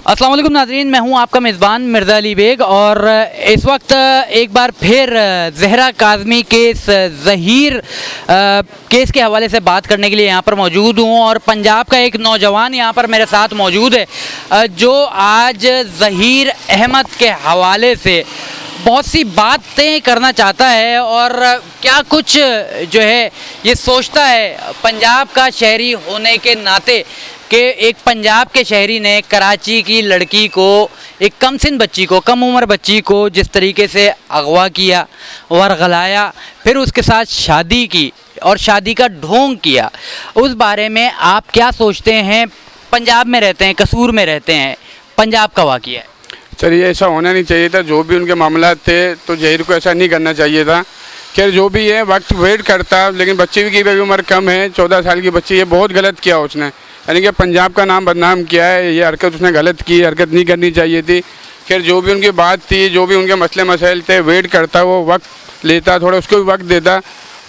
अस्सलाम वालेकुम नाज़रीन, मैं हूं आपका मेज़बान मिर्ज़ा अली बेग और इस वक्त एक बार फिर ज़हरा काज़मी केस ज़हीर केस के हवाले से बात करने के लिए यहां पर मौजूद हूं और पंजाब का एक नौजवान यहां पर मेरे साथ मौजूद है जो आज ज़हीर अहमद के हवाले से बहुत सी बातें करना चाहता है और क्या कुछ जो है ये सोचता है पंजाब का शहरी होने के नाते कि एक पंजाब के शहरी ने कराची की लड़की को, एक कमसिन बच्ची को, कम उम्र बच्ची को जिस तरीके से अगवा किया, वरगलाया, फिर उसके साथ शादी की और शादी का ढोंग किया, उस बारे में आप क्या सोचते हैं? पंजाब में रहते हैं, कसूर में रहते हैं, पंजाब का वाक़या है। चलिए, ऐसा होना नहीं चाहिए था। जो भी उनके मामला थे तो ज़हीर को ऐसा नहीं करना चाहिए था। खैर जो भी है, वक्त वेट करता, लेकिन बच्ची की भी उम्र कम है, 14 साल की बच्ची है। बहुत गलत किया उसने, यानी कि पंजाब का नाम बदनाम किया है। ये हरकत उसने गलत की, हरकत नहीं करनी चाहिए थी। खैर जो भी उनकी बात थी, जो भी उनके मसले मसाइल थे, वेट करता, वो वक्त लेता, थोड़ा उसको भी वक्त देता,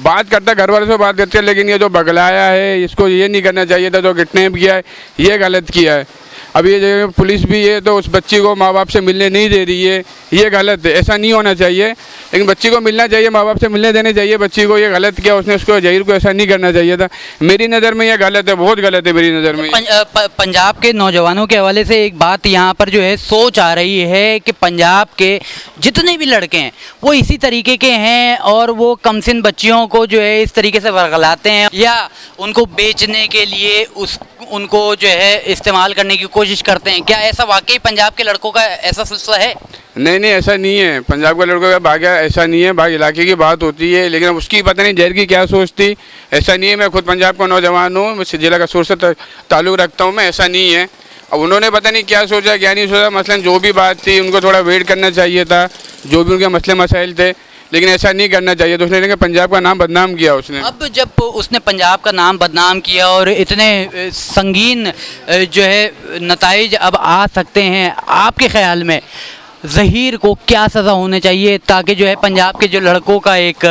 बात करता, घर वालों से बात करते। लेकिन ये जो बगलाया है, इसको ये नहीं करना चाहिए था। जो किडनैप किया है, ये गलत किया है। अब ये जो पुलिस भी है तो उस बच्ची को माँ बाप से मिलने नहीं दे रही है, ये गलत है। ऐसा नहीं होना चाहिए, लेकिन बच्ची को मिलना चाहिए, माँ बाप से मिलने देने चाहिए बच्ची को। ये गलत किया उसने, उसको ज़हीर को ऐसा नहीं करना चाहिए था। मेरी नज़र में ये गलत है, बहुत गलत है मेरी नज़र में। पंजाब के नौजवानों के हवाले से एक बात यहाँ पर जो है सोच आ रही है कि पंजाब के जितने भी लड़के हैं वो इसी तरीके के हैं और वो कमसिन बच्चियों को जो है इस तरीके से वरगलाते हैं या उनको बेचने के लिए उनको जो है इस्तेमाल करने की कोशिश करते हैं। क्या ऐसा वाकई पंजाब के लड़कों का ऐसा सिलसिला है? नहीं, ऐसा नहीं है। पंजाब के लड़कों का भाग्य ऐसा नहीं है, भाग इलाके की बात होती है, लेकिन उसकी पता नहीं ज़हीर की क्या सोच थी। ऐसा नहीं है। मैं खुद पंजाब का नौजवान हूँ, मैं जिला कसूर से ताल्लुक़ रखता हूँ। मैं ऐसा नहीं है। अब उन्होंने पता नहीं क्या सोचा, क्या नहीं सोचा। मसलन जो भी बात थी, उनको थोड़ा वेट करना चाहिए था, जो भी उनके मसले मसाइल थे, लेकिन ऐसा नहीं करना चाहिए। तो उसने पंजाब का नाम बदनाम किया उसने। अब जब उसने पंजाब का नाम बदनाम किया और इतने संगीन जो है नताइज अब आ सकते हैं, आपके ख्याल में ज़हीर को क्या सज़ा होनी चाहिए ताकि जो है पंजाब के जो लड़कों का एक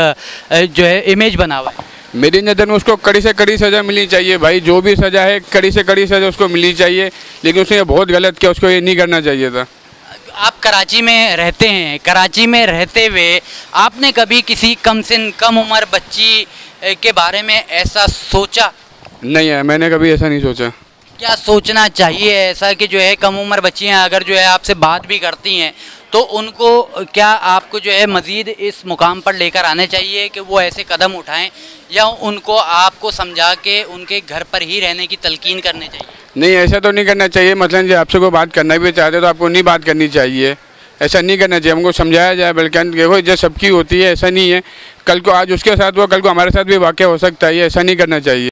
जो है इमेज बना हुआ है? मेरी नज़र में उसको कड़ी से कड़ी सज़ा मिलनी चाहिए भाई। जो भी सज़ा है, कड़ी से कड़ी सज़ा उसको मिलनी चाहिए, लेकिन उसने बहुत गलत किया, उसको ये नहीं करना चाहिए था। आप कराची में रहते हैं, कराची में रहते हुए आपने कभी किसी कम उम्र बच्ची के बारे में ऐसा सोचा? नहीं है, मैंने कभी ऐसा नहीं सोचा। क्या सोचना चाहिए ऐसा कि जो है कम उम्र बच्चियाँ अगर जो है आपसे बात भी करती हैं तो उनको क्या आपको जो है मज़ीद इस मुकाम पर लेकर आने चाहिए कि वो ऐसे कदम उठाएं या उनको आपको समझा के उनके घर पर ही रहने की तलकीन करनी चाहिए? नहीं, ऐसा तो नहीं करना चाहिए। मतलब जो आपसे कोई बात करना भी चाहते तो आपको नहीं बात करनी चाहिए। ऐसा नहीं करना चाहिए, हमको समझाया जाए। बल्कि देखो, जो सबकी होती है, ऐसा नहीं है। कल को आज उसके साथ हुआ, कल को हमारे साथ भी वाक़या हो सकता है। ऐसा नहीं करना चाहिए।